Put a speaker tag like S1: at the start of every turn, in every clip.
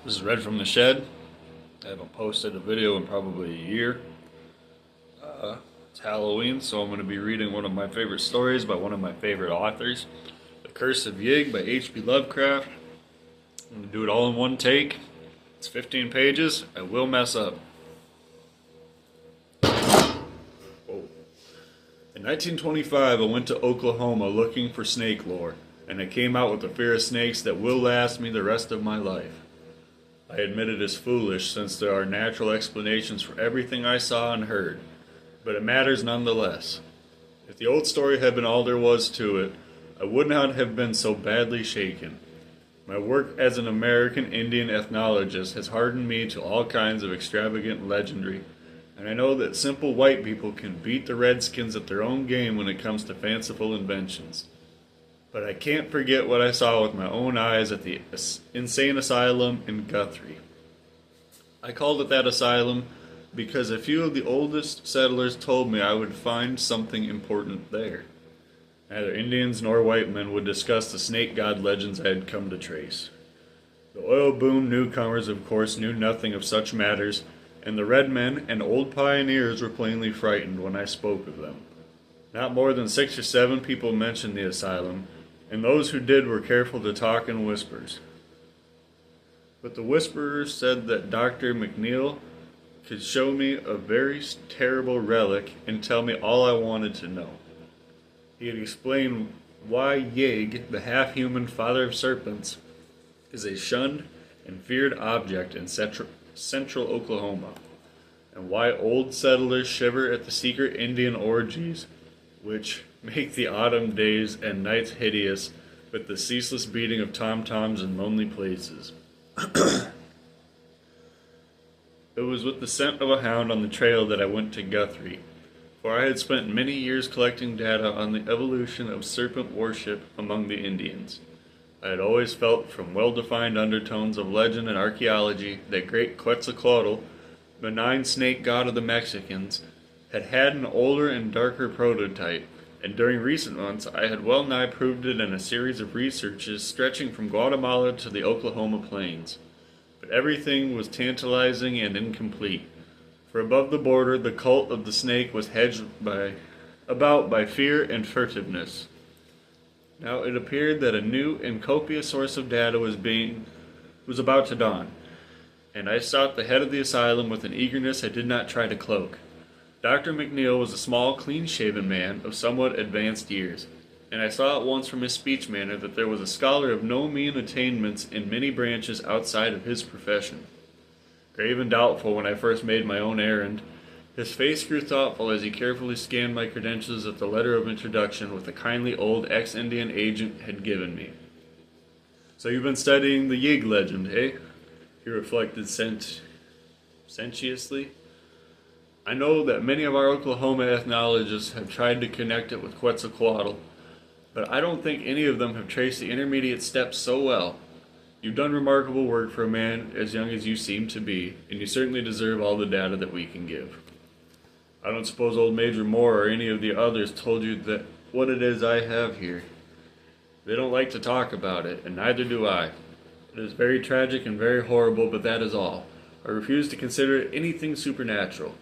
S1: This is Red from the Shed. I haven't posted a video in probably a year. It's Halloween, so I'm going to be reading one of my favorite stories by one of my favorite authors, The Curse of Yig by H.P. Lovecraft. I'm going to do it all in one take. It's 15 pages. I will mess up. Whoa. In 1925, I went to Oklahoma looking for snake lore, and I came out with a fear of snakes that will last me the rest of my life. I admit it is foolish, since there are natural explanations for everything I saw and heard, but it matters nonetheless. If the old story had been all there was to it, I would not have been so badly shaken. My work as an American Indian ethnologist has hardened me to all kinds of extravagant legendary, and I know that simple white people can beat the Redskins at their own game when it comes to fanciful inventions. But I can't forget what I saw with my own eyes at the insane asylum in Guthrie. I called it that asylum because a few of the oldest settlers told me I would find something important there. Neither Indians nor white men would discuss the snake god legends I had come to trace. The oil boom newcomers, of course, knew nothing of such matters, and the red men and old pioneers were plainly frightened when I spoke of them. Not more than 6 or 7 people mentioned the asylum, and those who did were careful to talk in whispers. But the whisperers said that Dr. McNeil could show me a very terrible relic and tell me all I wanted to know. He had explained why Yig, the half-human father of serpents, is a shunned and feared object in central Oklahoma, and why old settlers shiver at the secret Indian orgies, which make the autumn days and nights hideous with the ceaseless beating of tom-toms in lonely places. It was with the scent of a hound on the trail that I went to Guthrie, for I had spent many years collecting data on the evolution of serpent worship among the Indians. I had always felt from well-defined undertones of legend and archaeology that great Quetzalcoatl, benign snake god of the Mexicans, had an older and darker prototype, and during recent months I had well nigh proved it in a series of researches stretching from Guatemala to the Oklahoma plains. But everything was tantalizing and incomplete, for above the border the cult of the snake was hedged about by fear and furtiveness. Now it appeared that a new and copious source of data was about to dawn, and I sought the head of the asylum with an eagerness I did not try to cloak. Dr. McNeil was a small, clean-shaven man of somewhat advanced years, and I saw at once from his speech manner that there was a scholar of no mean attainments in many branches outside of his profession. Grave and doubtful when I first made my own errand, his face grew thoughtful as he carefully scanned my credentials at the letter of introduction with a kindly old ex-Indian agent had given me. "So you've been studying the Yig legend, eh?" he reflected sententiously. "I know that many of our Oklahoma ethnologists have tried to connect it with Quetzalcoatl, but I don't think any of them have traced the intermediate steps so well. You've done remarkable work for a man as young as you seem to be, and you certainly deserve all the data that we can give. I don't suppose old Major Moore or any of the others told you that what it is I have here. They don't like to talk about it, and neither do I. It is very tragic and very horrible, but that is all. I refuse to consider it anything supernatural.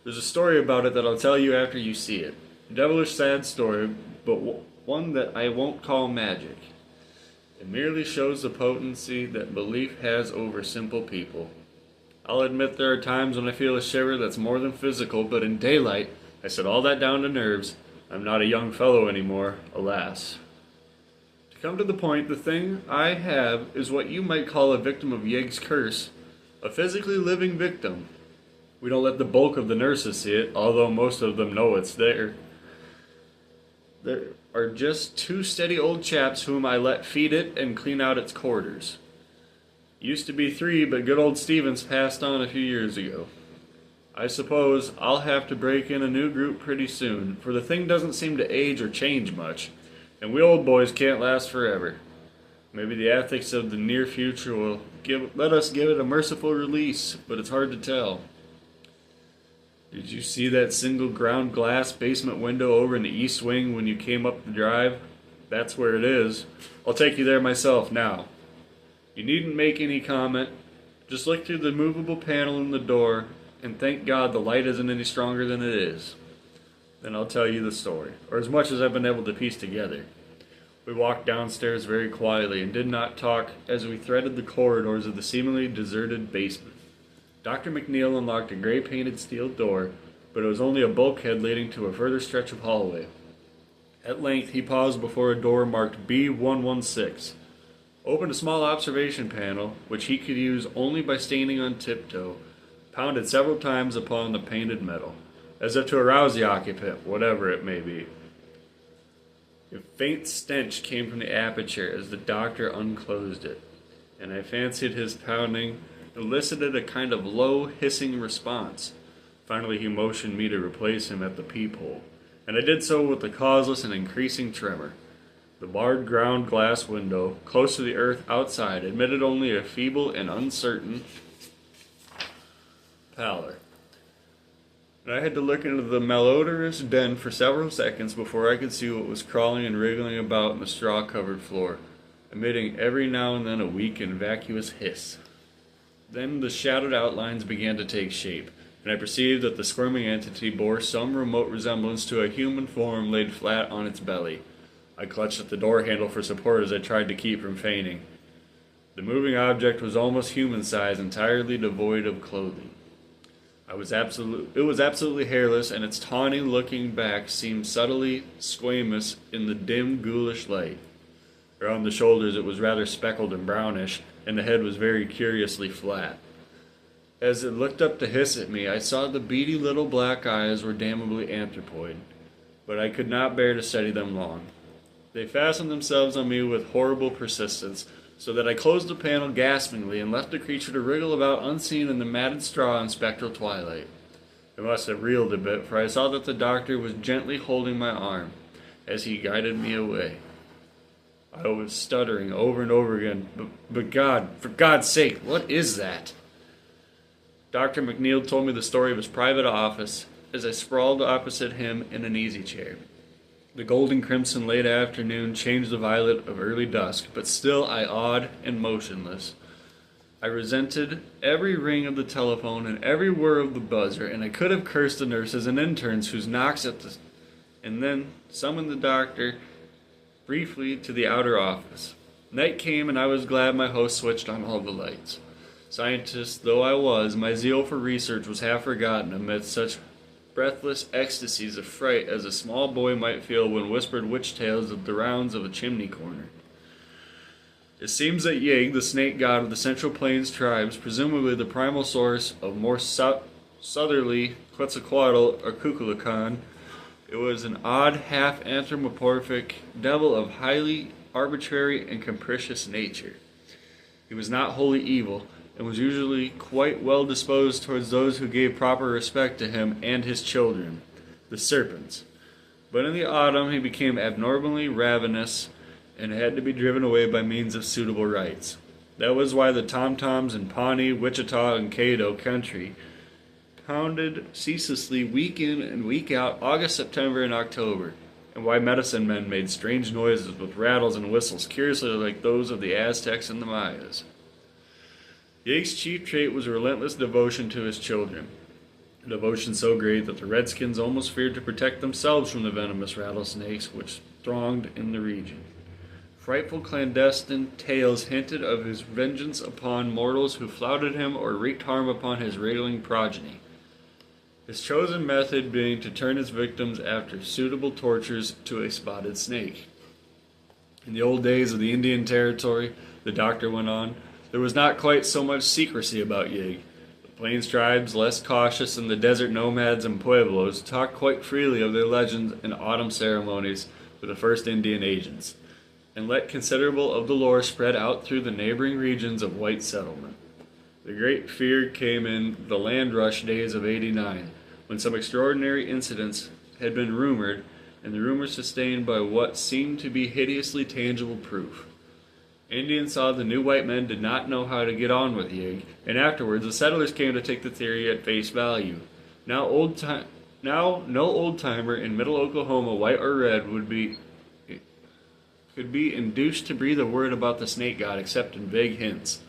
S1: There's a story about it that I'll tell you after you see it. A devilish sad story, but one that I won't call magic. It merely shows the potency that belief has over simple people. I'll admit there are times when I feel a shiver that's more than physical, but in daylight, I set all that down to nerves. I'm not a young fellow anymore, alas. To come to the point, the thing I have is what you might call a victim of Yig's curse, a physically living victim. We don't let the bulk of the nurses see it, although most of them know it's there. There are just 2 steady old chaps whom I let feed it and clean out its quarters. Used to be 3, but good old Stevens passed on a few years ago. I suppose I'll have to break in a new group pretty soon, for the thing doesn't seem to age or change much, and we old boys can't last forever. Maybe the ethics of the near future will let us give it a merciful release, but it's hard to tell. Did you see that single ground glass basement window over in the east wing when you came up the drive? That's where it is. I'll take you there myself now. You needn't make any comment. Just look through the movable panel in the door, and thank God the light isn't any stronger than it is. Then I'll tell you the story, or as much as I've been able to piece together. We walked downstairs very quietly and did not talk as we threaded the corridors of the seemingly deserted basement. Dr. McNeil unlocked a gray-painted steel door, but it was only a bulkhead leading to a further stretch of hallway. At length, he paused before a door marked B116, opened a small observation panel, which he could use only by standing on tiptoe, pounded several times upon the painted metal, as if to arouse the occupant, whatever it may be. A faint stench came from the aperture as the doctor unclosed it, and I fancied his pounding elicited a kind of low, hissing response. Finally, he motioned me to replace him at the peephole, and I did so with a causeless and increasing tremor. The barred ground glass window, close to the earth outside, admitted only a feeble and uncertain pallor. And I had to look into the malodorous den for several seconds before I could see what was crawling and wriggling about in the straw-covered floor, emitting every now and then a weak and vacuous hiss. Then the shadowed outlines began to take shape, and I perceived that the squirming entity bore some remote resemblance to a human form laid flat on its belly. I clutched at the door handle for support as I tried to keep from fainting. The moving object was almost human-sized, entirely devoid of clothing. It was absolutely hairless, and its tawny-looking back seemed subtly squamous in the dim, ghoulish light. Around the shoulders it was rather speckled and brownish, and the head was very curiously flat. As it looked up to hiss at me, I saw the beady little black eyes were damnably anthropoid, but I could not bear to study them long. They fastened themselves on me with horrible persistence, so that I closed the panel gaspingly and left the creature to wriggle about unseen in the matted straw and spectral twilight. I must have reeled a bit, for I saw that the doctor was gently holding my arm as he guided me away. I was stuttering over and over again, but God, for God's sake, what is that? Dr. McNeil told me the story of his private office as I sprawled opposite him in an easy chair. The golden crimson late afternoon changed the violet of early dusk, but still I awed and motionless. I resented every ring of the telephone and every whir of the buzzer, and I could have cursed the nurses and interns whose knocks and then summoned the doctor briefly to the outer office. Night came, and I was glad my host switched on all the lights. Scientist though I was, my zeal for research was half forgotten amidst such breathless ecstasies of fright as a small boy might feel when whispered witch tales of the rounds of a chimney corner. It seems that Yig, the snake god of the Central Plains tribes, presumably the primal source of more southerly Quetzalcoatl or Kukulkan, it was an odd, half-anthropomorphic devil of highly arbitrary and capricious nature. He was not wholly evil, and was usually quite well disposed towards those who gave proper respect to him and his children, the serpents. But in the autumn he became abnormally ravenous and had to be driven away by means of suitable rites. That was why the tom-toms in Pawnee, Wichita, and Caddo country pounded ceaselessly week in and week out, August, September, and October, and why medicine men made strange noises with rattles and whistles curiously like those of the Aztecs and the Mayas. Yig's chief trait was a relentless devotion to his children, a devotion so great that the Redskins almost feared to protect themselves from the venomous rattlesnakes which thronged in the region. Frightful clandestine tales hinted of his vengeance upon mortals who flouted him or wreaked harm upon his wriggling progeny, his chosen method being to turn his victims after suitable tortures to a spotted snake. In the old days of the Indian Territory, the doctor went on, there was not quite so much secrecy about Yig. The plains tribes, less cautious than the desert nomads and pueblos, talked quite freely of their legends and autumn ceremonies with the first Indian agents, and let considerable of the lore spread out through the neighboring regions of white settlement. The great fear came in the land rush days of '89, when some extraordinary incidents had been rumored, and the rumors sustained by what seemed to be hideously tangible proof. Indians saw the new white men did not know how to get on with Yig, and afterwards the settlers came to take the theory at face value. Now no old-timer in middle Oklahoma, white or red, could be induced to breathe a word about the snake god except in vague hints.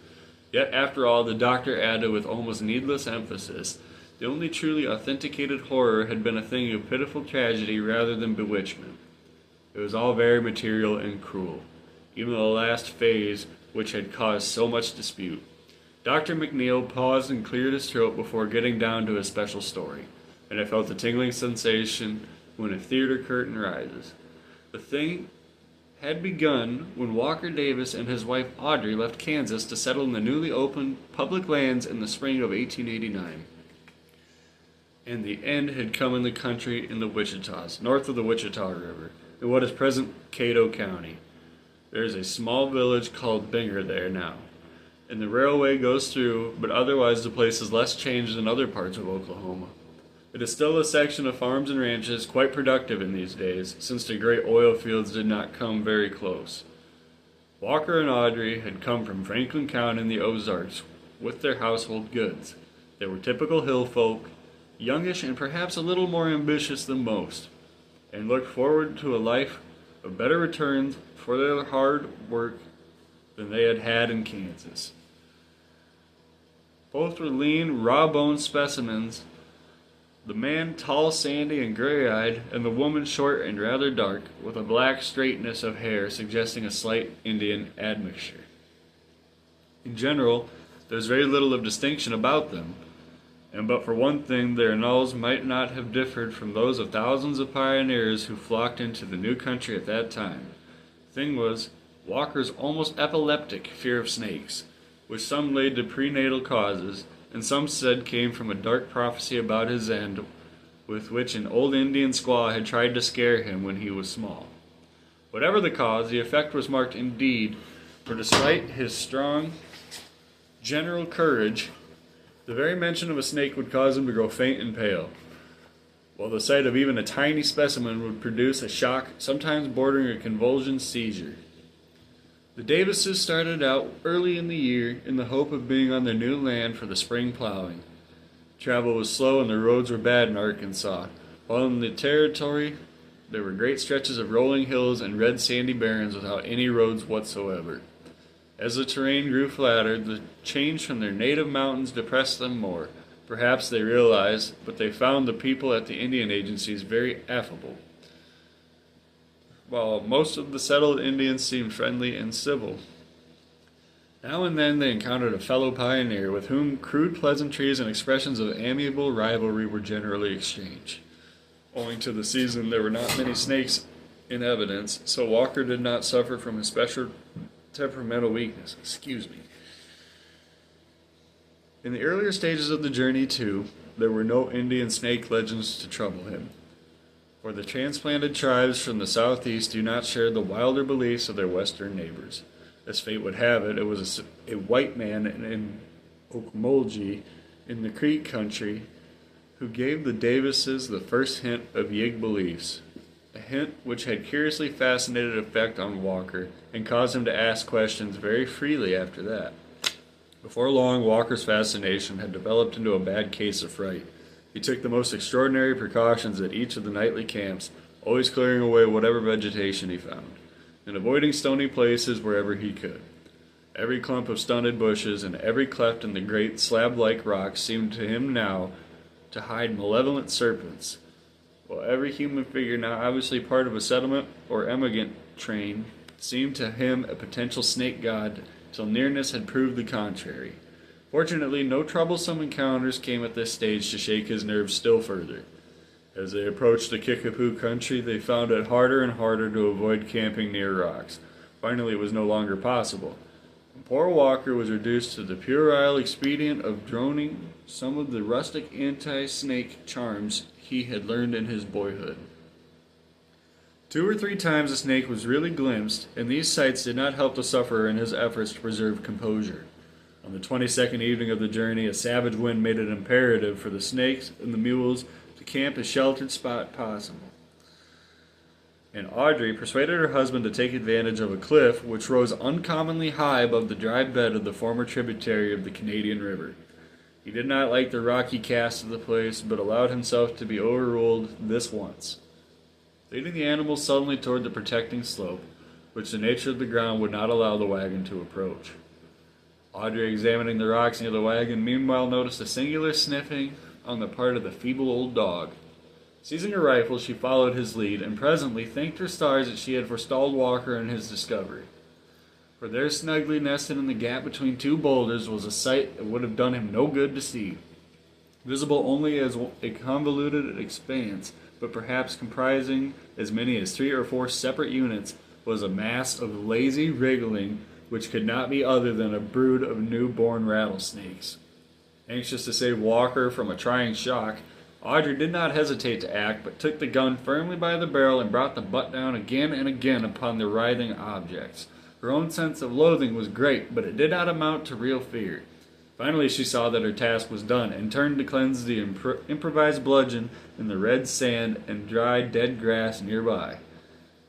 S1: Yet, after all, the doctor added with almost needless emphasis, the only truly authenticated horror had been a thing of pitiful tragedy rather than bewitchment. It was all very material and cruel, even the last phase which had caused so much dispute. Dr. McNeil paused and cleared his throat before getting down to his special story, and I felt a tingling sensation when a theater curtain rises. The thing had begun when Walker Davis and his wife Audrey left Kansas to settle in the newly opened public lands in the spring of 1889. And the end had come in the country in the Wichitas, north of the Wichita River, in what is present Cato County. There is a small village called Binger there now, and the railway goes through, but otherwise the place is less changed than other parts of Oklahoma. It is still a section of farms and ranches quite productive in these days, since the great oil fields did not come very close. Walker and Audrey had come from Franklin County in the Ozarks with their household goods. They were typical hill folk, youngish and perhaps a little more ambitious than most, and looked forward to a life of better returns for their hard work than they had had in Kansas. Both were lean, raw-boned specimens, the man tall, sandy, and gray-eyed, and the woman short and rather dark, with a black straightness of hair suggesting a slight Indian admixture. In general, there was very little of distinction about them, and but for one thing, their nulls might not have differed from those of thousands of pioneers who flocked into the new country at that time. The thing was, Walker's almost epileptic fear of snakes, which some laid to prenatal causes, and some said came from a dark prophecy about his end, with which an old Indian squaw had tried to scare him when he was small. Whatever the cause, the effect was marked indeed, for despite his strong general courage, the very mention of a snake would cause him to grow faint and pale, while the sight of even a tiny specimen would produce a shock, sometimes bordering a convulsion seizure. The Davises started out early in the year in the hope of being on their new land for the spring plowing. Travel was slow and the roads were bad in Arkansas, while in the territory there were great stretches of rolling hills and red sandy barrens without any roads whatsoever. As the terrain grew flatter, the change from their native mountains depressed them more. Perhaps they realized, but they found the people at the Indian agencies very affable, while most of the settled Indians seemed friendly and civil. Now and then they encountered a fellow pioneer with whom crude pleasantries and expressions of amiable rivalry were generally exchanged. Owing to the season, there were not many snakes in evidence, so Walker did not suffer from a special temperamental weakness. In the earlier stages of the journey, too, there were no Indian snake legends to trouble him, for the transplanted tribes from the southeast do not share the wilder beliefs of their western neighbors. As fate would have it, it was a white man in Okmulgee in the Creek country who gave the Davises the first hint of Yig beliefs, a hint which had curiously fascinated effect on Walker and caused him to ask questions very freely after that. Before long, Walker's fascination had developed into a bad case of fright. He took the most extraordinary precautions at each of the nightly camps, always clearing away whatever vegetation he found, and avoiding stony places wherever he could. Every clump of stunted bushes and every cleft in the great slab-like rocks seemed to him now to hide malevolent serpents, while every human figure, now obviously part of a settlement or emigrant train, seemed to him a potential snake god, till nearness had proved the contrary. Fortunately, no troublesome encounters came at this stage to shake his nerves still further. As they approached the Kickapoo country, they found it harder and harder to avoid camping near rocks. Finally, it was no longer possible. And poor Walker was reduced to the puerile expedient of droning some of the rustic anti-snake charms he had learned in his boyhood. 2 or 3 times the snake was really glimpsed, and these sights did not help the sufferer in his efforts to preserve composure. On the 22nd evening of the journey, a savage wind made it imperative for the snakes and the mules to camp a sheltered spot possible. And Audrey persuaded her husband to take advantage of a cliff which rose uncommonly high above the dry bed of the former tributary of the Canadian River. He did not like the rocky cast of the place, but allowed himself to be overruled this once. Leading the animals suddenly toward the protecting slope, which the nature of the ground would not allow the wagon to approach. Audrey, examining the rocks near the wagon, meanwhile noticed a singular sniffing on the part of the feeble old dog. Seizing her rifle, she followed his lead, and presently thanked her stars that she had forestalled Walker in his discovery. For there, snugly nested in the gap between two boulders, was a sight that would have done him no good to see. Visible only as a convoluted expanse, but perhaps comprising as many as 3 or 4 separate units, was a mass of lazy wriggling which could not be other than a brood of new-born rattlesnakes. Anxious to save Walker from a trying shock, Audrey did not hesitate to act, but took the gun firmly by the barrel and brought the butt down again and again upon the writhing objects. Her own sense of loathing was great, but it did not amount to real fear. Finally she saw that her task was done, and turned to cleanse the improvised bludgeon in the red sand and dry dead grass nearby.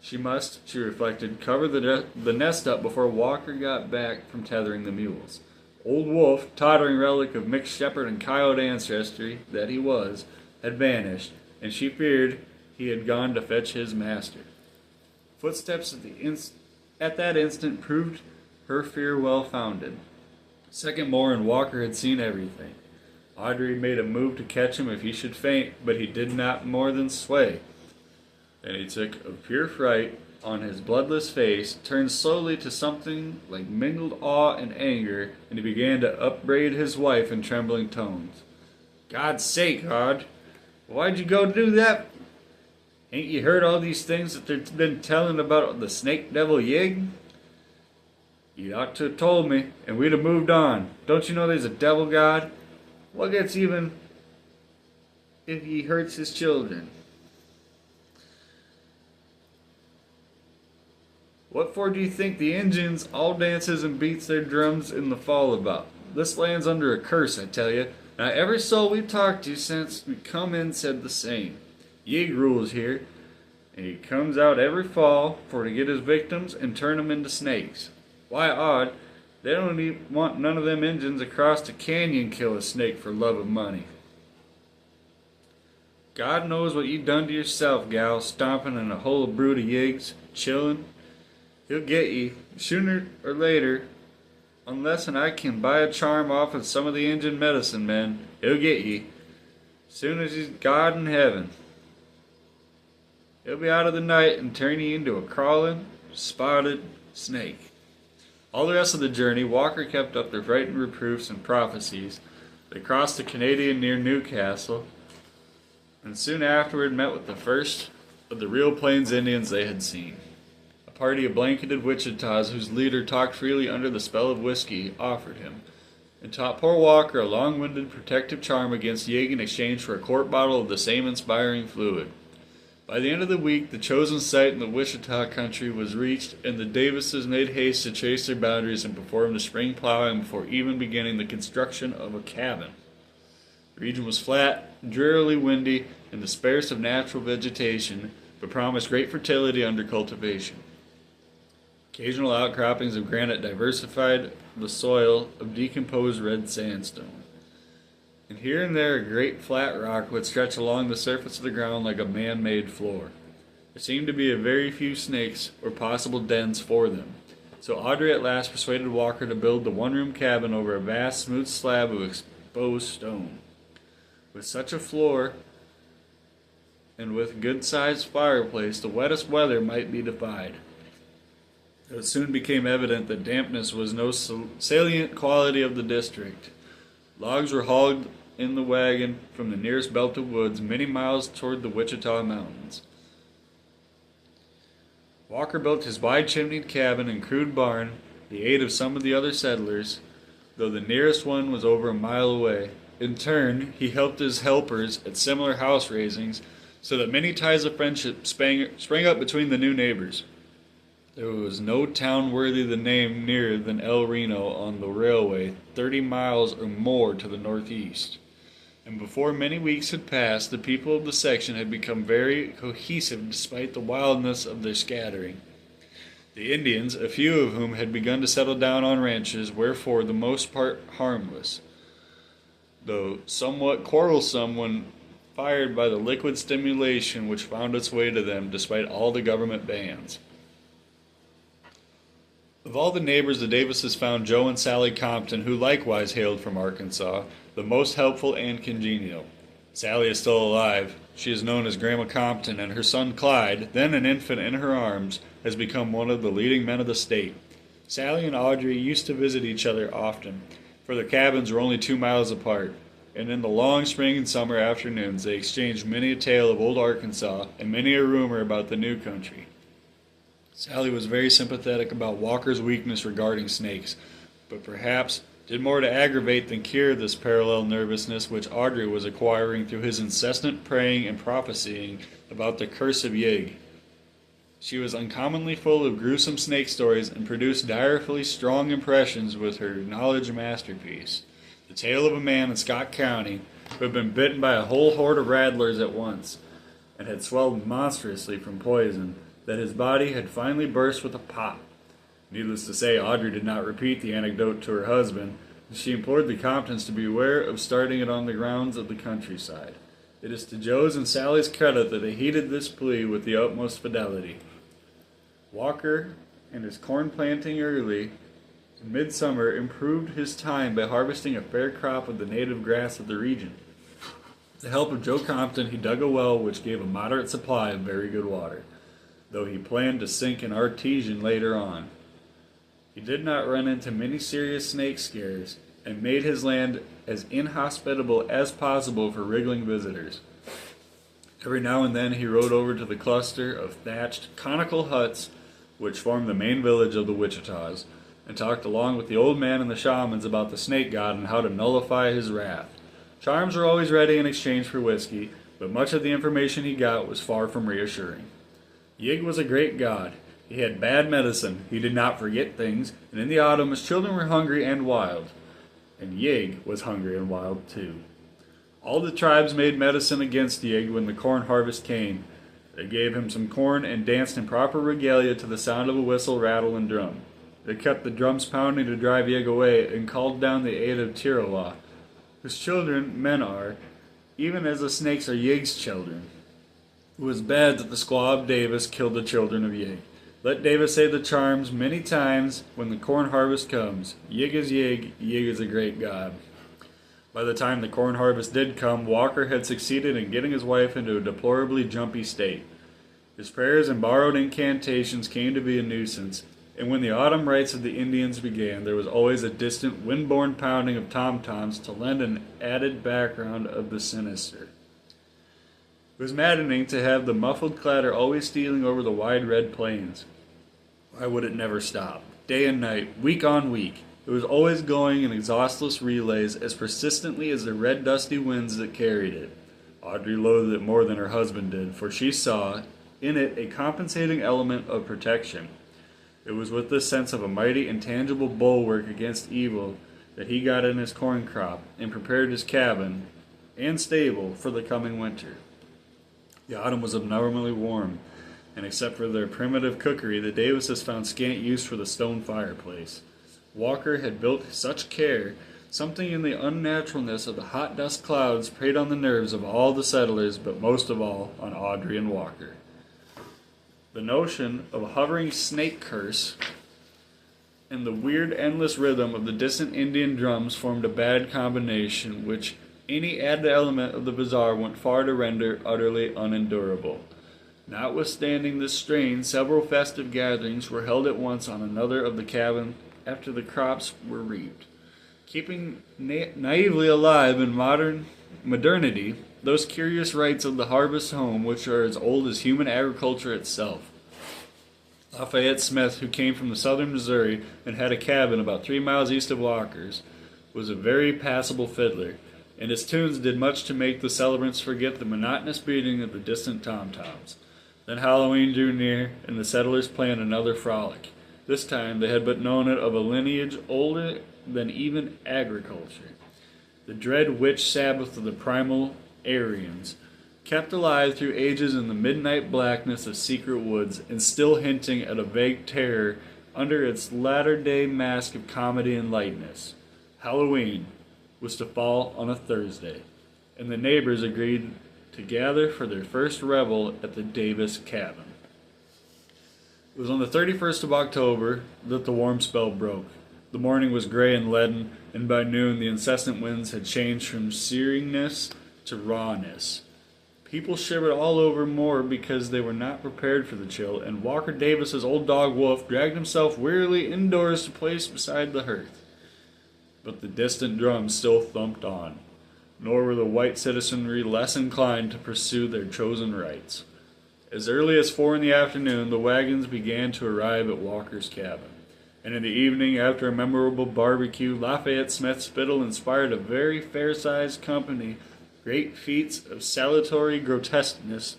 S1: She must, she reflected, cover the nest up before Walker got back from tethering the mules. Old Wolf, tottering relic of mixed shepherd and coyote ancestry that he was, had vanished, and she feared he had gone to fetch his master. Footsteps at that instant proved her fear well founded. A second more, and Walker had seen everything. Audrey made a move to catch him if he should faint, but he did not more than sway. Then he took of pure fright on his bloodless face, turned slowly to something like mingled awe and anger, and he began to upbraid his wife in trembling tones. "God's sake, Aud, why'd you go do that? Ain't you heard all these things that they've been telling about the snake devil Yig? You'd ought to have told me, and we'd have moved on. Don't you know there's a devil god? What gets even if he hurts his children? What for do you think the Injuns all dances and beats their drums in the fall about? This land's under a curse, I tell you. Now every soul we've talked to since we come in said the same. Yig rules here, and he comes out every fall for to get his victims and turn 'em into snakes. Why, Aud, they don't even want none of them Injuns across the canyon kill a snake for love of money. God knows what you done to yourself, gal, stomping in a whole brood of Yigs, chillin'. He'll get ye, sooner or later, unless and I can buy a charm off of some of the Injun medicine men. He'll get ye, soon as he's God in heaven. He'll be out of the night and turn ye into a crawling, spotted snake." All the rest of the journey, Walker kept up their frightened reproofs and prophecies. They crossed the Canadian near Newcastle, and soon afterward met with the first of the real Plains Indians they had seen. A party of blanketed Wichitas, whose leader talked freely under the spell of whiskey, offered him, and taught poor Walker a long-winded protective charm against Yig in exchange for a quart bottle of the same inspiring fluid. By the end of the week, the chosen site in the Wichita country was reached, and the Davises made haste to trace their boundaries and perform the spring plowing before even beginning the construction of a cabin. The region was flat, drearily windy, and sparse of natural vegetation, but promised great fertility under cultivation. Occasional outcroppings of granite diversified the soil of decomposed red sandstone. And here and there a great flat rock would stretch along the surface of the ground like a man-made floor. There seemed to be a very few snakes or possible dens for them, so Audrey at last persuaded Walker to build the one-room cabin over a vast smooth slab of exposed stone. With such a floor and with a good-sized fireplace, the wettest weather might be defied. It soon became evident that dampness was no salient quality of the district. Logs were hauled in the wagon from the nearest belt of woods many miles toward the Wichita Mountains. Walker built his wide-chimneyed cabin and crude barn, the aid of some of the other settlers, though the nearest one was over a mile away. In turn, he helped his helpers at similar house raisings, so that many ties of friendship sprang up between the new neighbors. There was no town worthy the name nearer than El Reno on the railway, 30 miles or more to the northeast. And before many weeks had passed, the people of the section had become very cohesive despite the wildness of their scattering. The Indians, a few of whom had begun to settle down on ranches, were for the most part harmless, though somewhat quarrelsome when fired by the liquid stimulation which found its way to them despite all the government bans. Of all the neighbors, the Davises found Joe and Sally Compton, who likewise hailed from Arkansas, the most helpful and congenial. Sally is still alive. She is known as Grandma Compton, and her son Clyde, then an infant in her arms, has become one of the leading men of the state. Sally and Audrey used to visit each other often, for their cabins were only 2 miles apart, and in the long spring and summer afternoons they exchanged many a tale of old Arkansas and many a rumor about the new country. Sally was very sympathetic about Walker's weakness regarding snakes, but perhaps did more to aggravate than cure this parallel nervousness which Audrey was acquiring through his incessant praying and prophesying about the Curse of Yig. She was uncommonly full of gruesome snake stories and produced direfully strong impressions with her knowledge masterpiece, the tale of a man in Scott County who had been bitten by a whole horde of rattlers at once, and had swelled monstrously from poison, that his body had finally burst with a pop. Needless to say, Audrey did not repeat the anecdote to her husband, and she implored the Comptons to beware of starting it on the grounds of the countryside. It is to Joe's and Sally's credit that they heeded this plea with the utmost fidelity. Walker and his corn planting early in midsummer improved his time by harvesting a fair crop of the native grass of the region. With the help of Joe Compton, he dug a well which gave a moderate supply of very good water, though he planned to sink an artesian later on. He did not run into many serious snake scares, and made his land as inhospitable as possible for wriggling visitors. Every now and then he rode over to the cluster of thatched, conical huts which formed the main village of the Wichitas, and talked along with the old man and the shamans about the snake god and how to nullify his wrath. Charms were always ready in exchange for whiskey, but much of the information he got was far from reassuring. Yig was a great god. He had bad medicine, he did not forget things, and in the autumn his children were hungry and wild. And Yig was hungry and wild too. All the tribes made medicine against Yig when the corn harvest came. They gave him some corn and danced in proper regalia to the sound of a whistle, rattle, and drum. They kept the drums pounding to drive Yig away and called down the aid of Tirawa, whose children men are, even as the snakes are Yig's children. It was bad that the squaw of Davis killed the children of Yig. Let Davis say the charms many times when the corn harvest comes. Yig is Yig, Yig is a great god. By the time the corn harvest did come, Walker had succeeded in getting his wife into a deplorably jumpy state. His prayers and borrowed incantations came to be a nuisance, and when the autumn rites of the Indians began, there was always a distant, wind-borne pounding of tom-toms to lend an added background of the sinister. It was maddening to have the muffled clatter always stealing over the wide red plains. Why would it never stop? Day and night, week on week. It was always going in exhaustless relays as persistently as the red dusty winds that carried it. Audrey loathed it more than her husband did, for she saw in it a compensating element of protection. It was with this sense of a mighty intangible bulwark against evil that he got in his corn crop and prepared his cabin and stable for the coming winter. The autumn was abnormally warm, and except for their primitive cookery, the Davises found scant use for the stone fireplace. Walker had built with such care, something in the unnaturalness of the hot dust clouds preyed on the nerves of all the settlers, but most of all on Audrey and Walker. The notion of a hovering snake curse and the weird endless rhythm of the distant Indian drums formed a bad combination, which any added element of the bizarre went far to render utterly unendurable. Notwithstanding this strain, several festive gatherings were held at once on another of the cabin after the crops were reaped, keeping naively alive in modernity those curious rites of the harvest home which are as old as human agriculture itself. Lafayette Smith, who came from the southern Missouri and had a cabin about 3 miles east of Walker's, was a very passable fiddler, and his tunes did much to make the celebrants forget the monotonous beating of the distant tom-toms. Then Halloween drew near, and the settlers planned another frolic. This time they had but known it of a lineage older than even agriculture. The dread witch Sabbath of the primal Aryans, kept alive through ages in the midnight blackness of secret woods, and still hinting at a vague terror under its latter-day mask of comedy and lightness. Halloween was to fall on a Thursday, and the neighbors agreed to gather for their first revel at the Davis cabin. It was on the 31st of October that the warm spell broke. The morning was gray and leaden, and by noon the incessant winds had changed from searingness to rawness. People shivered all over more because they were not prepared for the chill, and Walker Davis's old dog Wolf dragged himself wearily indoors to place beside the hearth. But the distant drums still thumped on, nor were the white citizenry less inclined to pursue their chosen rights. As early as 4 in the afternoon, the wagons began to arrive at Walker's cabin, and in the evening, after a memorable barbecue, Lafayette Smith's fiddle inspired a very fair-sized company, great feats of salutary grotesqueness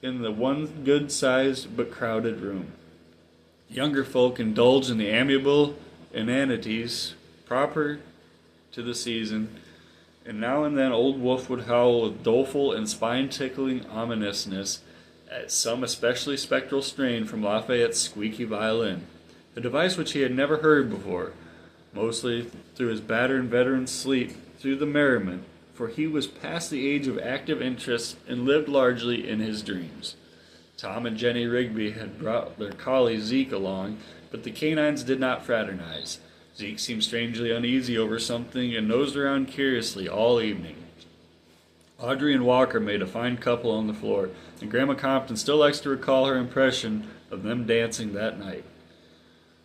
S1: in the one good-sized but crowded room. Younger folk indulged in the amiable inanities proper to the season, and now and then old Wolf would howl with doleful and spine-tickling ominousness at some especially spectral strain from Lafayette's squeaky violin, a device which he had never heard before, mostly through his battered veteran's sleep through the merriment, for he was past the age of active interest and lived largely in his dreams. Tom and Jenny Rigby had brought their collie Zeke along, but the canines did not fraternize. Zeke seemed strangely uneasy over something and nosed around curiously all evening. Audrey and Walker made a fine couple on the floor, and Grandma Compton still likes to recall her impression of them dancing that night.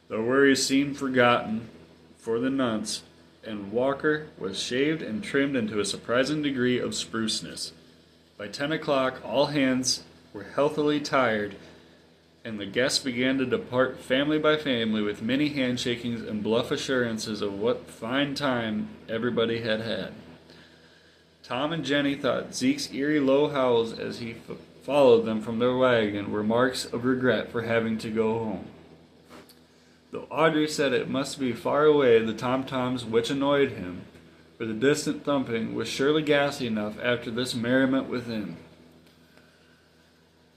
S1: The worries seemed forgotten for the nonce, and Walker was shaved and trimmed into a surprising degree of spruceness. By 10 o'clock, all hands were healthily tired, and the guests began to depart family by family with many handshakings and bluff assurances of what fine time everybody had had. Tom and Jenny thought Zeke's eerie low howls as he followed them from their wagon were marks of regret for having to go home. Though Audrey said it must be far away the tom-toms which annoyed him, for the distant thumping was surely ghastly enough after this merriment within.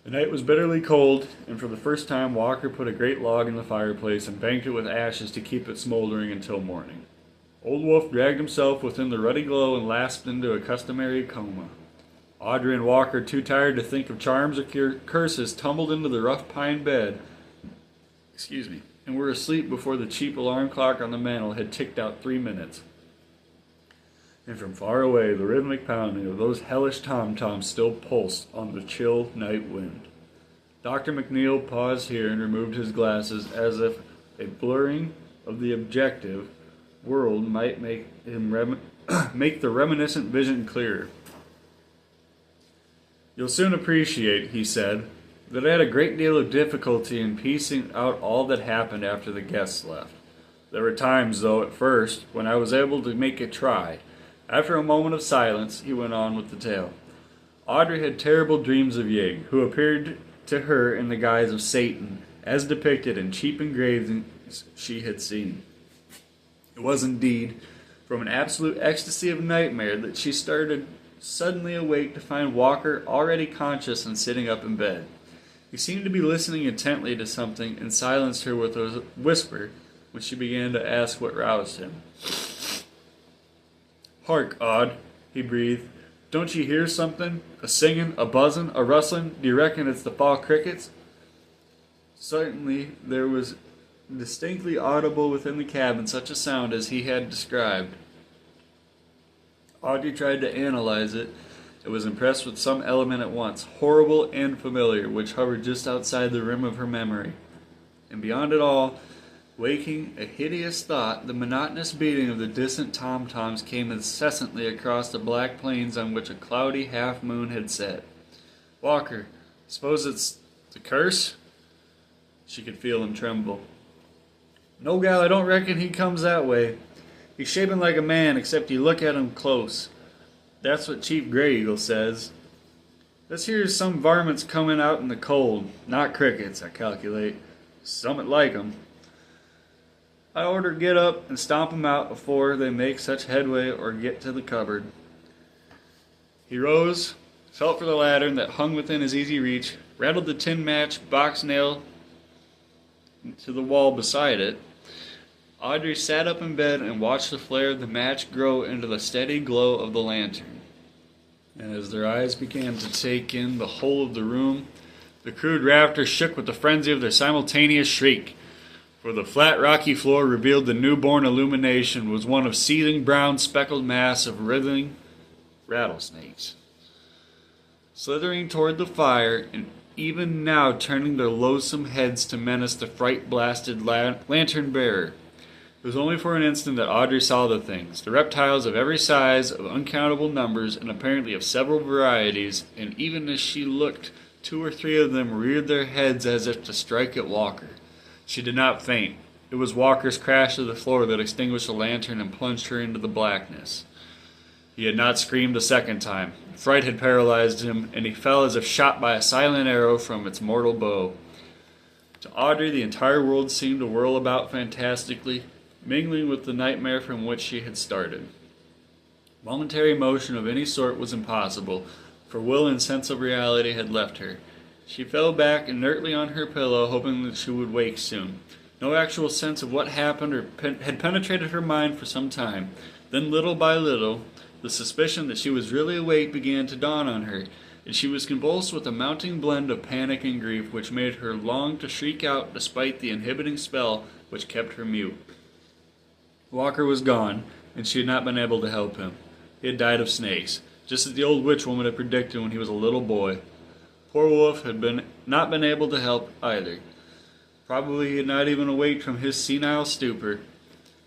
S1: The night was bitterly cold, and for the first time Walker put a great log in the fireplace and banked it with ashes to keep it smoldering until morning. Old Wolf dragged himself within the ruddy glow and lapsed into a customary coma. Audrey and Walker, too tired to think of charms or curses, tumbled into the rough pine bed, and were asleep before the cheap alarm clock on the mantel had ticked out 3 minutes. And from far away, the rhythmic pounding of those hellish tom-toms still pulsed on the chill night wind. Dr. McNeil paused here and removed his glasses as if a blurring of the objective world might make him make the reminiscent vision clearer. "You'll soon appreciate," he said, "that I had a great deal of difficulty in piecing out all that happened after the guests left. There were times, though, at first, when I was able to make a try." After a moment of silence, he went on with the tale. Audrey had terrible dreams of Yig, who appeared to her in the guise of Satan, as depicted in cheap engravings she had seen. It was indeed from an absolute ecstasy of nightmare that she started suddenly awake to find Walker already conscious and sitting up in bed. He seemed to be listening intently to something and silenced her with a whisper when she began to ask what roused him. "Hark, Aud," he breathed. "Don't you hear something? A singing, a buzzing, a rustling? Do you reckon it's the fall crickets?" Certainly there was distinctly audible within the cabin such a sound as he had described. Audrey tried to analyze it, and was impressed with some element at once, horrible and familiar, which hovered just outside the rim of her memory. And beyond it all, waking a hideous thought, the monotonous beating of the distant tom-toms came incessantly across the black plains on which a cloudy half-moon had set. "Walker, suppose it's the curse?" She could feel him tremble. "No, gal, I don't reckon he comes that way. He's shaping like a man, except you look at him close. That's what Chief Grey Eagle says. This here's some varmints coming out in the cold. Not crickets, I calculate. Summat like 'em. I orter get up and stomp 'em out before they make such headway or get to the cupboard." He rose, felt for the lantern that hung within his easy reach, rattled the tin match box nail to the wall beside it. Audrey sat up in bed and watched the flare of the match grow into the steady glow of the lantern. And as their eyes began to take in the whole of the room, The crude rafters shook with the frenzy of their simultaneous shriek, for the flat rocky floor revealed the newborn illumination was one of seething brown speckled mass of writhing rattlesnakes, slithering toward the fire and even now turning their loathsome heads to menace the fright-blasted lantern-bearer. It was only for an instant that Audrey saw the things, the reptiles of every size, of uncountable numbers, and apparently of several varieties, and even as she looked, 2 or 3 of them reared their heads as if to strike at Walker. She did not faint. It was Walker's crash to the floor that extinguished the lantern and plunged her into the blackness. He had not screamed a second time. Fright had paralyzed him, and he fell as if shot by a silent arrow from its mortal bow. To Audrey, the entire world seemed to whirl about fantastically, mingling with the nightmare from which she had started. Momentary motion of any sort was impossible, for will and sense of reality had left her. She fell back inertly on her pillow, hoping that she would wake soon. No actual sense of what happened had penetrated her mind for some time. Then, little by little, the suspicion that she was really awake began to dawn on her, and she was convulsed with a mounting blend of panic and grief which made her long to shriek out despite the inhibiting spell which kept her mute. Walker was gone, and she had not been able to help him. He had died of snakes, just as the old witch woman had predicted when he was a little boy. Poor Wolf had not been able to help either. Probably he had not even awaked from his senile stupor,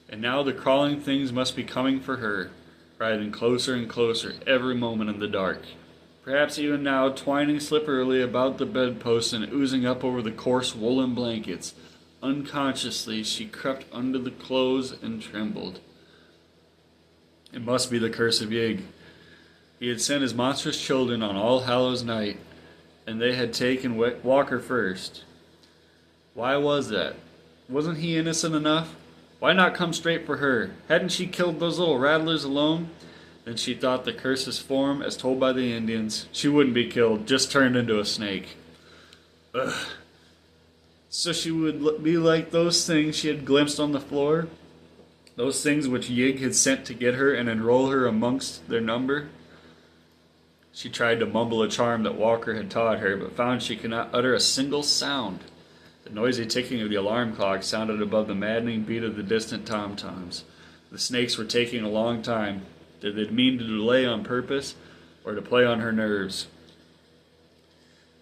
S1: and now the crawling things must be coming for her, writhing closer and closer every moment in the dark. Perhaps even now, twining slipperily about the bedposts and oozing up over the coarse woolen blankets. Unconsciously, she crept under the clothes and trembled. It must be the Curse of Yig. He had sent his monstrous children on All Hallows Night, and they had taken Walker first. Why was that? Wasn't he innocent enough? Why not come straight for her? Hadn't she killed those little rattlers alone? Then she thought the curse's form, as told by the Indians. She wouldn't be killed, just turned into a snake. Ugh. So she would be like those things she had glimpsed on the floor? Those things which Yig had sent to get her and enroll her amongst their number? She tried to mumble a charm that Walker had taught her, but found she could not utter a single sound. The noisy ticking of the alarm clock sounded above the maddening beat of the distant tom-toms. The snakes were taking a long time. Did they mean to delay on purpose, or to play on her nerves?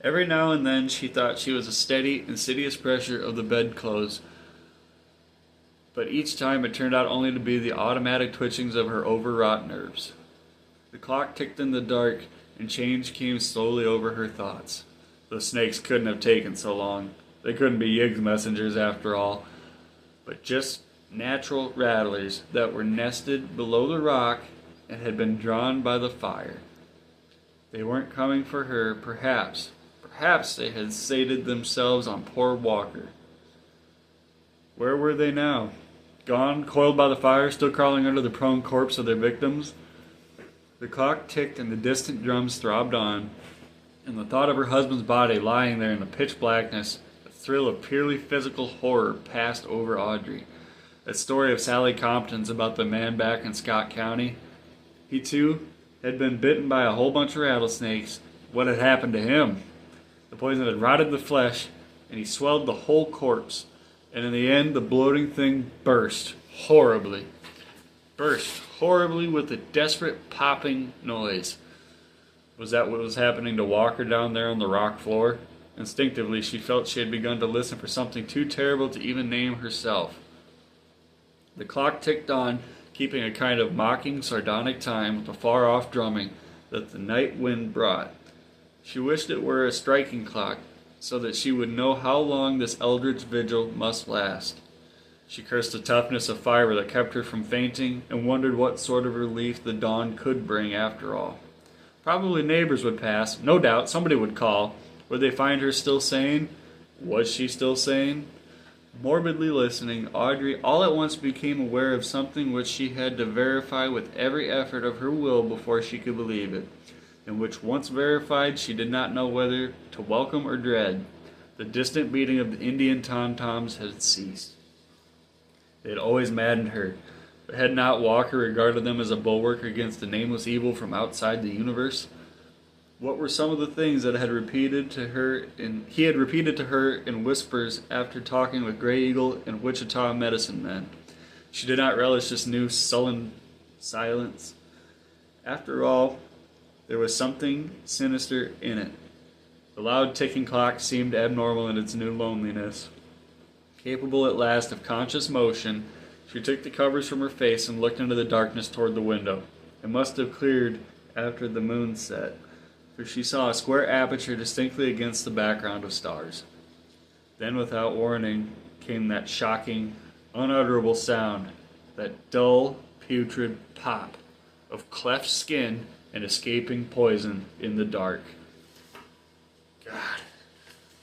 S1: Every now and then she thought she was a steady, insidious pressure of the bedclothes, but each time it turned out only to be the automatic twitchings of her overwrought nerves. The clock ticked in the dark, and change came slowly over her thoughts. The snakes couldn't have taken so long. They couldn't be Yig's messengers after all, but just natural rattlers that were nested below the rock and had been drawn by the fire. They weren't coming for her, perhaps. Perhaps they had sated themselves on poor Walker. Where were they now? Gone, coiled by the fire, still crawling under the prone corpse of their victims? The clock ticked and the distant drums throbbed on, and the thought of her husband's body lying there in the pitch blackness, a thrill of purely physical horror passed over Audrey. That story of Sally Compton's about the man back in Scott County. He, too, had been bitten by a whole bunch of rattlesnakes. What had happened to him? The poison had rotted the flesh, and he swelled the whole corpse. And in the end, the bloating thing burst horribly. Burst horribly with a desperate popping noise. Was that what was happening to Walker down there on the rock floor? Instinctively, she felt she had begun to listen for something too terrible to even name herself. The clock ticked on, keeping a kind of mocking, sardonic time with the far-off drumming that the night wind brought. She wished it were a striking clock, so that she would know how long this eldritch vigil must last. She cursed the toughness of fiber that kept her from fainting, and wondered what sort of relief the dawn could bring after all. Probably neighbors would pass, no doubt, somebody would call. Would they find her still sane? Was she still sane? Morbidly listening, Audrey all at once became aware of something which she had to verify with every effort of her will before she could believe it, and which once verified she did not know whether to welcome or dread. The distant beating of the Indian tom-toms had ceased. They had always maddened her, but had not Walker regarded them as a bulwark against the nameless evil from outside the universe? What were some of the things that he had repeated to her in whispers after talking with Grey Eagle and Wichita medicine men? She did not relish this new sullen silence. After all, there was something sinister in it. The loud ticking clock seemed abnormal in its new loneliness. Capable at last of conscious motion, she took the covers from her face and looked into the darkness toward the window. It must have cleared after the moon set, for she saw a square aperture distinctly against the background of stars. Then, without warning, came that shocking, unutterable sound, that dull, putrid pop of cleft skin and escaping poison in the dark. God.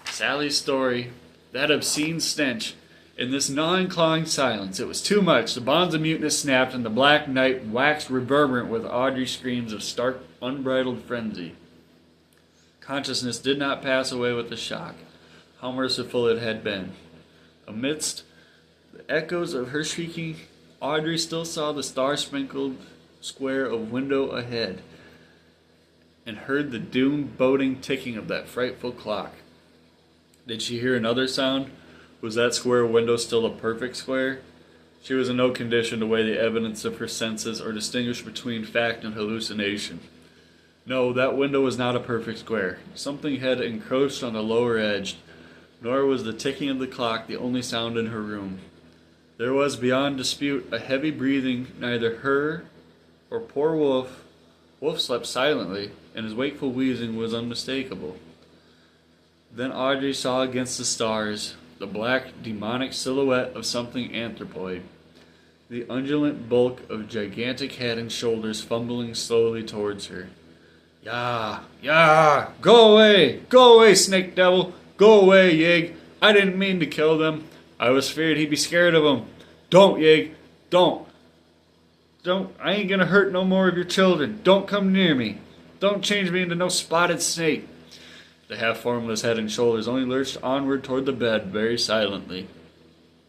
S1: Sally's story, that obscene stench, in this gnawing, clawing silence, it was too much. The bonds of muteness snapped, and the black night waxed reverberant with Audrey's screams of stark, unbridled frenzy. Consciousness did not pass away with the shock. How merciful it had been. Amidst the echoes of her shrieking, Audrey still saw the star-sprinkled square of window ahead, and heard the doom-boding ticking of that frightful clock. Did she hear another sound? Was that square window still a perfect square? She was in no condition to weigh the evidence of her senses or distinguish between fact and hallucination. No, that window was not a perfect square. Something had encroached on the lower edge, nor was the ticking of the clock the only sound in her room. There was, beyond dispute, a heavy breathing. Neither her or poor Wolf. Wolf slept silently, and his wakeful wheezing was unmistakable. Then Audrey saw against the stars the black, demonic silhouette of something anthropoid, the undulant bulk of gigantic head and shoulders fumbling slowly towards her. Yah! Yah! Go away, snake devil! Go away, Yig! I didn't mean to kill them. I was feared he'd be scared of them. Don't, Yig! Don't! I ain't gonna hurt no more of your children. Don't come near me. Don't change me into no spotted snake. The half-formless head and shoulders only lurched onward toward the bed, very silently.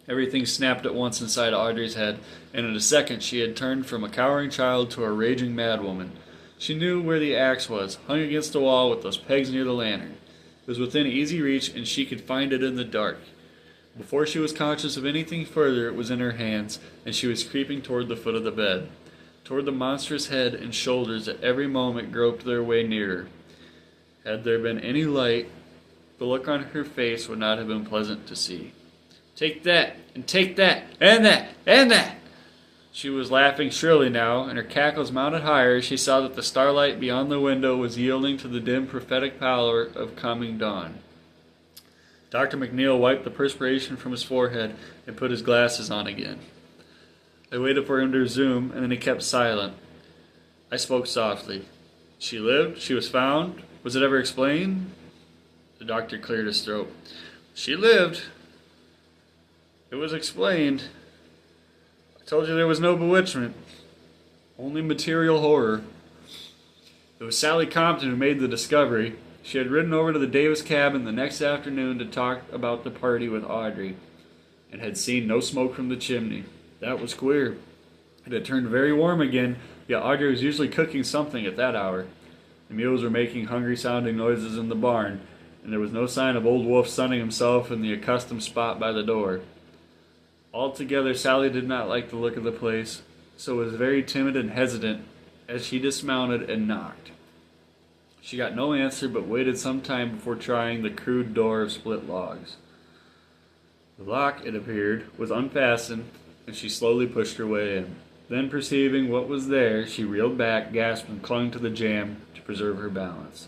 S1: Everything snapped at once inside Audrey's head, and in a second she had turned from a cowering child to a raging madwoman. She knew where the axe was, hung against the wall with those pegs near the lantern. It was within easy reach, and she could find it in the dark. Before she was conscious of anything further, it was in her hands, and she was creeping toward the foot of the bed, toward the monstrous head and shoulders that every moment groped their way nearer. Had there been any light, the look on her face would not have been pleasant to see. Take that, and take that, and that, and that! She was laughing shrilly now, and her cackles mounted higher as she saw that the starlight beyond the window was yielding to the dim prophetic pallor of coming dawn. Dr. McNeil wiped the perspiration from his forehead and put his glasses on again. I waited for him to resume, and then he kept silent. I spoke softly. She lived? She was found? Was it ever explained? The doctor cleared his throat. She lived. It was explained. I told you there was no bewitchment. Only material horror. It was Sally Compton who made the discovery. She had ridden over to the Davis cabin the next afternoon to talk about the party with Audrey, and had seen no smoke from the chimney. That was queer. It had turned very warm again, yet Audrey was usually cooking something at that hour. The mules were making hungry-sounding noises in the barn, and there was no sign of old Wolf sunning himself in the accustomed spot by the door. Altogether, Sally did not like the look of the place, so was very timid and hesitant as she dismounted and knocked. She got no answer, but waited some time before trying the crude door of split logs. The lock, it appeared, was unfastened, and she slowly pushed her way in. Then, perceiving what was there, she reeled back, gasped, and clung to the jamb to preserve her balance.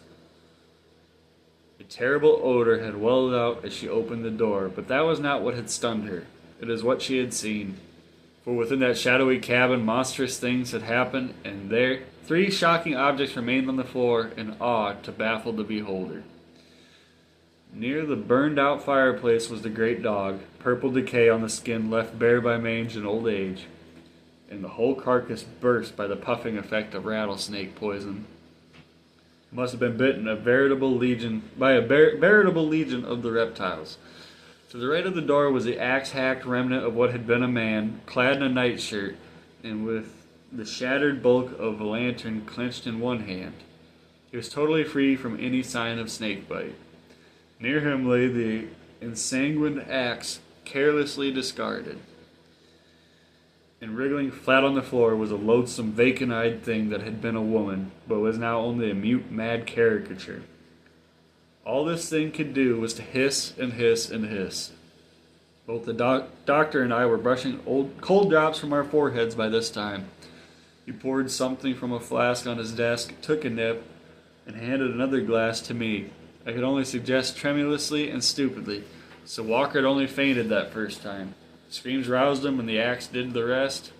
S1: A terrible odor had welled out as she opened the door, but that was not what had stunned her. It is what she had seen. For within that shadowy cabin, monstrous things had happened, and there 3 shocking objects remained on the floor in awe to baffle the beholder. Near the burned-out fireplace was the great dog, purple decay on the skin left bare by mange and old age, and the whole carcass burst by the puffing effect of rattlesnake poison. It must have been bitten by a veritable legion of the reptiles. To the right of the door was the axe-hacked remnant of what had been a man, clad in a nightshirt, and with the shattered bulk of a lantern clenched in one hand. He was totally free from any sign of snakebite. Near him lay the ensanguined axe, carelessly discarded. And wriggling flat on the floor was a loathsome, vacant-eyed thing that had been a woman, but was now only a mute, mad caricature. All this thing could do was to hiss and hiss and hiss. Both the doctor and I were brushing cold drops from our foreheads by this time. He poured something from a flask on his desk, took a nip, and handed another glass to me. I could only suggest tremulously and stupidly, so Walker had only fainted that first time. Screams roused him and the axe did the rest.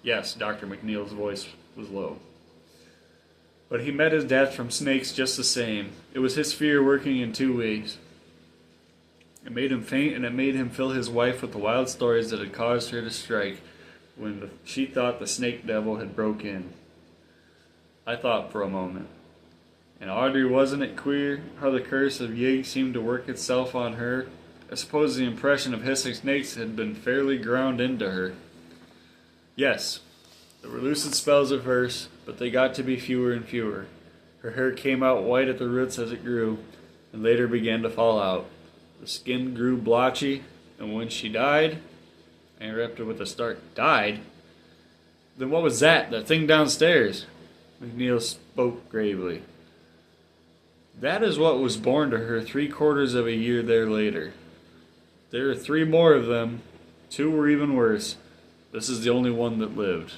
S1: Yes, Dr. McNeil's voice was low. But he met his death from snakes just the same. It was his fear working in two ways. It made him faint, and it made him fill his wife with the wild stories that had caused her to strike when she thought the snake devil had broke in. I thought for a moment. And Audrey, wasn't it queer how the curse of Yig seemed to work itself on her? I suppose the impression of hissing snakes had been fairly ground into her. Yes, there were lucid spells at first, but they got to be fewer and fewer. Her hair came out white at the roots as it grew, and later began to fall out. The skin grew blotchy, and when she died, I interrupted with a start. Died? Then what was that? That thing downstairs? McNeil spoke gravely. That is what was born to her 3/4 of a year there later. There are 3 more of them. 2 were even worse. This is the only one that lived.